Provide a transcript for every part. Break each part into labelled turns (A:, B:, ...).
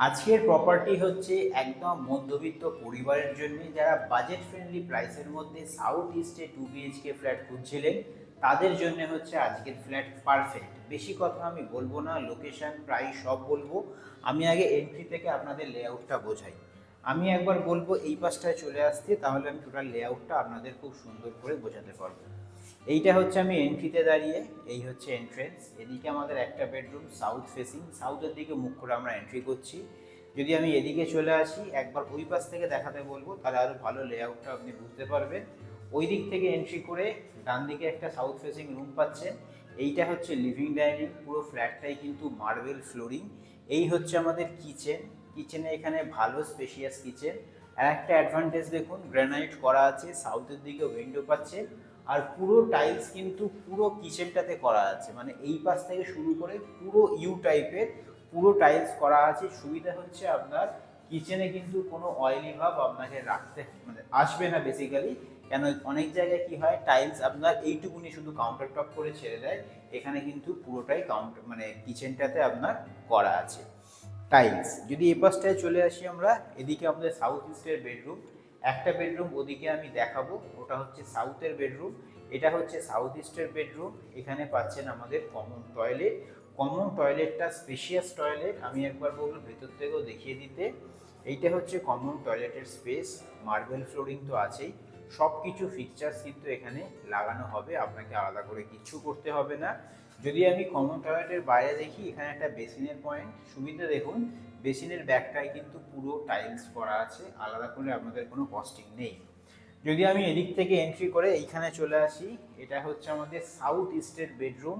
A: আজকের প্রপার্টি হচ্ছে একদম মধ্যবিত্ত পরিবারের জন্য, যারা বাজেট ফ্রেন্ডলি প্রাইসের মধ্যে সাউথ ইস্টে 2 BHK ফ্ল্যাট খুঁজছিলেন তাদের জন্য হচ্ছে আজকের ফ্ল্যাট পারফেক্ট। বেশি কথা আমি বলবো না, লোকেশন প্রাইস সব বলবো। আমি আগে এন্ট্রি থেকে আপনাদের লেআউটটা বোঝাই। আমি একবার বলবো এই পাশটায় চলে আসতে, তাহলে আমি টোটাল লেআউটটা আপনাদের খুব সুন্দর করে বোঝাতে পারবো। এইটা হচ্ছে আমি এন্ট্রিতে দাঁড়িয়ে, এই হচ্ছে এন্ট্রেন্স। এদিকে আমাদের একটা বেডরুম সাউথ ফেসিং, সাউথের দিকে মুখ করে আমরা এন্ট্রি করছি। যদি আমি এদিকে চলে আসি, একবার ওই পাশ থেকে দেখাতে বলবো, তাহলে আরও ভালো লেআউটটা আপনি বুঝতে পারবেন। ওই দিক থেকে এন্ট্রি করে ডান দিকে একটা সাউথ ফেসিং রুম পাচ্ছেন। এইটা হচ্ছে লিভিং ডাইনিং, পুরো ফ্ল্যাটটাই কিন্তু মার্বেল ফ্লোরিং। এই হচ্ছে আমাদের কিচেন। কিচেনে এখানে ভালো স্পেশিয়াস কিচেন। আর একটা অ্যাডভান্টেজ দেখুন, গ্রানাইট করা আছে, সাউথের দিকে উইন্ডো পাচ্ছেন। আর পুরো টাইলস কিন্তু পুরো কিচেনটাতে করা আছে, মানে এই পাশ থেকে শুরু করে পুরো ইউ টাইপের পুরো টাইলস করা আছে। সুবিধা হচ্ছে আপনার কিচেনে কিন্তু কোনো অয়েলি ভাব আপনাকে রাখতে মানে আসবে না বেসিক্যালি। কেন অনেক জায়গায় কি হয়, টাইলস আপনার এইটুকুনি শুধু কাউন্টার টপ করে ছেড়ে দেয়, এখানে কিন্তু পুরোটাই কাউন্টার মানে কিচেনটাতে আপনার করা আছে টাইলস। যদি এ পাশটায় চলে আসি আমরা, এদিকে আমাদের সাউথ ইস্টের বেডরুম। একটা বেডরুম ওদিকে আমি দেখাবো, ওটা হচ্ছে সাউথের বেডরুম, এটা হচ্ছে সাউথ ইস্টের বেডরুম। এখানে পাচ্ছেন আমাদের কমন টয়লেট। কমন টয়লেটটা স্পেশিয়াস টয়লেট, আমি একবার বলবো ভেতর থেকেও দেখিয়ে দিতে। এইটা হচ্ছে কমন টয়লেটের স্পেস। মার্বেল ফ্লোরিং তো আছেই, সব কিছু ফিকচার্স কিন্তু এখানে লাগানো হবে, আপনাকে আলাদা করে কিছু করতে হবে না। যদি আমি কমন টয়লেটের বাইরে দেখি, এখানে একটা বেসিনের পয়েন্ট। সুবিধা দেখুন, বেসিনের ব্যাকটায় কিন্তু পুরো টাইলস করা আছে, আলাদা করে আপনাদের কোনো কস্টিং নেই। যদি আমি এদিক থেকে এন্ট্রি করে এইখানে চলে আসি, এটা হচ্ছে আমাদের সাউথ ইস্টের বেডরুম,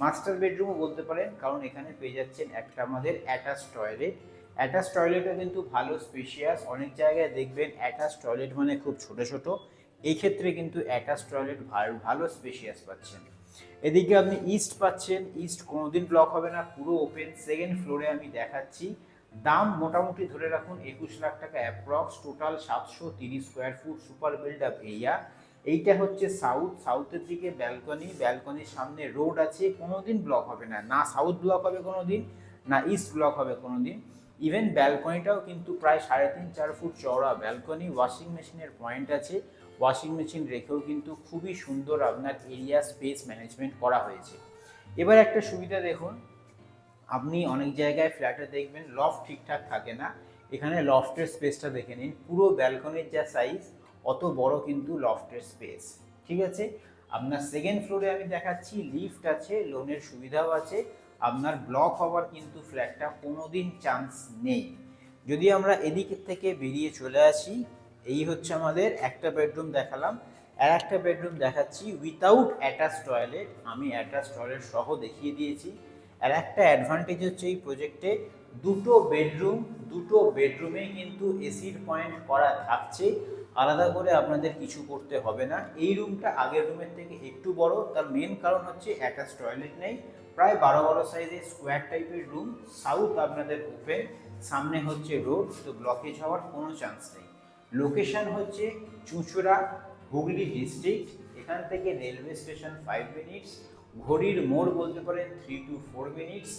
A: মাস্টার বেডরুমও বলতে পারেন, কারণ এখানে পেয়ে যাচ্ছেন একটা আমাদের অ্যাটাচ টয়লেট। অ্যাটাচ টয়লেটও কিন্তু ভালো স্পেশিয়াস। অনেক জায়গায় দেখবেন অ্যাটাচ টয়লেট মানে খুব ছোট ছোট, এই ক্ষেত্রে কিন্তু অ্যাটাচ টয়লেট ভালো স্পেশিয়াস পাচ্ছেন। এদিকে আপনি ইস্ট পাচ্ছেন, ইস্ট কোনোদিন ব্লক হবে না, পুরো ওপেন। সেকেন্ড ফ্লোরে আমি দেখাচ্ছি, দাম মোটামুটি ধরে রাখুন 21 লাখ টাকা approx, total 730 square foot, super build up area. এইটা হচ্ছে সাউথ, সাউথের দিকে ব্যালকনি, ব্যালকনির সামনে রোড আছে, কোনোদিন ব্লক হবে না, না সাউথ ব্লক হবে কোনোদিন, না ইস্ট ব্লক হবে কোনোদিন। ইভেন ব্যালকনিটাও কিন্তু প্রায় 3.5-4 ফুট চওড়া ব্যালকনি। ওয়াশিং মেশিনের পয়েন্ট আছে, ওয়াশিং মেশিন রেখেও কিন্তু খুবই সুন্দর আপনার এরিয়া স্পেস ম্যানেজমেন্ট করা হয়েছে। এবার একটা সুবিধা দেখুন, আপনি অনেক জায়গায় ফ্ল্যাটে দেখবেন লফট ঠিকঠাক থাকে না, এখানে লফটের স্পেসটা দেখে নিন। পুরো ব্যালকনির যা সাইজ, অত বড় কিন্তু লফটের স্পেস। ঠিক আছে, আপনার সেকেন্ড ফ্লোরে আমি দেখাচ্ছি, লিফট আছে, লোনের সুবিধাও আছে। আপনার ব্লক হওয়ার কিন্তু ফ্ল্যাটটা কোনোদিন চান্স নেই। যদি আমরা এদিক থেকে বেরিয়ে চলে আসি, এই হচ্ছে আমাদের একটা বেডরুম দেখালাম, আর একটা বেডরুম দেখাচ্ছি উইথাউট অ্যাটাচ টয়লেট। আমি অ্যাটাচ টয়লেট সহ দেখিয়ে দিয়েছি। আর একটা অ্যাডভান্টেজ হচ্ছে এই প্রজেক্টে দুটো বেডরুমে কিন্তু এসির পয়েন্ট করা থাকছে, আলাদা করে আপনাদের কিছু করতে হবে না। এই রুমটা আগের রুমের থেকে একটু বড়, তার মেন কারণ হচ্ছে অ্যাটাচ টয়লেট নেই। প্রায় 12 সাইজের স্কোয়ার টাইপের রুম। সাউথ আপনাদের ওপেন, সামনে হচ্ছে রোড, তো ব্লকেজ হওয়ার কোনো চান্স নেই। লোকেশন হচ্ছে চুঁচুড়া, হুগলি ডিস্ট্রিক্ট। এখান থেকে রেলওয়ে স্টেশন 5 মিনিটস, ঘড়ির মোড় বলতে পারেন 3 to 4 মিনিটস।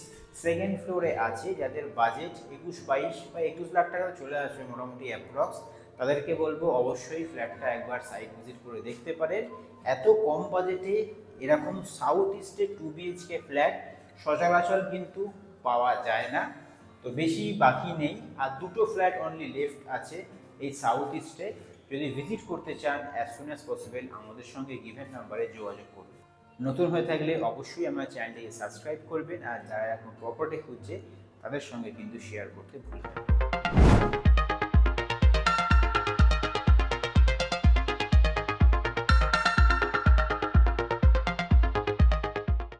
A: সেকেন্ড ফ্লোরে আছে, যাদের বাজেট 21-22 বা 21 লাখ টাকা চলে আসবে মোটামুটি অ্যাপ্রক্স, তাদেরকে বলবো অবশ্যই ফ্ল্যাটটা একবার সাইট ভিজিট করে দেখতে পারেন। এত কম বাজেটে এরকম সাউথ ইস্টে 2 BHK ফ্ল্যাট সচরাচর কিন্তু পাওয়া যায় না। তো বেশি বাকি নেই, আর দুটো ফ্ল্যাট অনলি লেফট আছে এই সাউথ ইস্টে। যদি ভিজিট করতে চান অ্যাজ সুন অ্যাজ পসিবল আমাদের সঙ্গে গিভেন নাম্বারে যোগাযোগ করুন। নতুন হয়ে থাকলে অবশ্যই আমার চ্যানেলটিকে সাবস্ক্রাইব করবেন, আর যারা এখন প্রপার্টি খুঁজছে তাদের সঙ্গে কিন্তু শেয়ার করতে ভুলবেন না।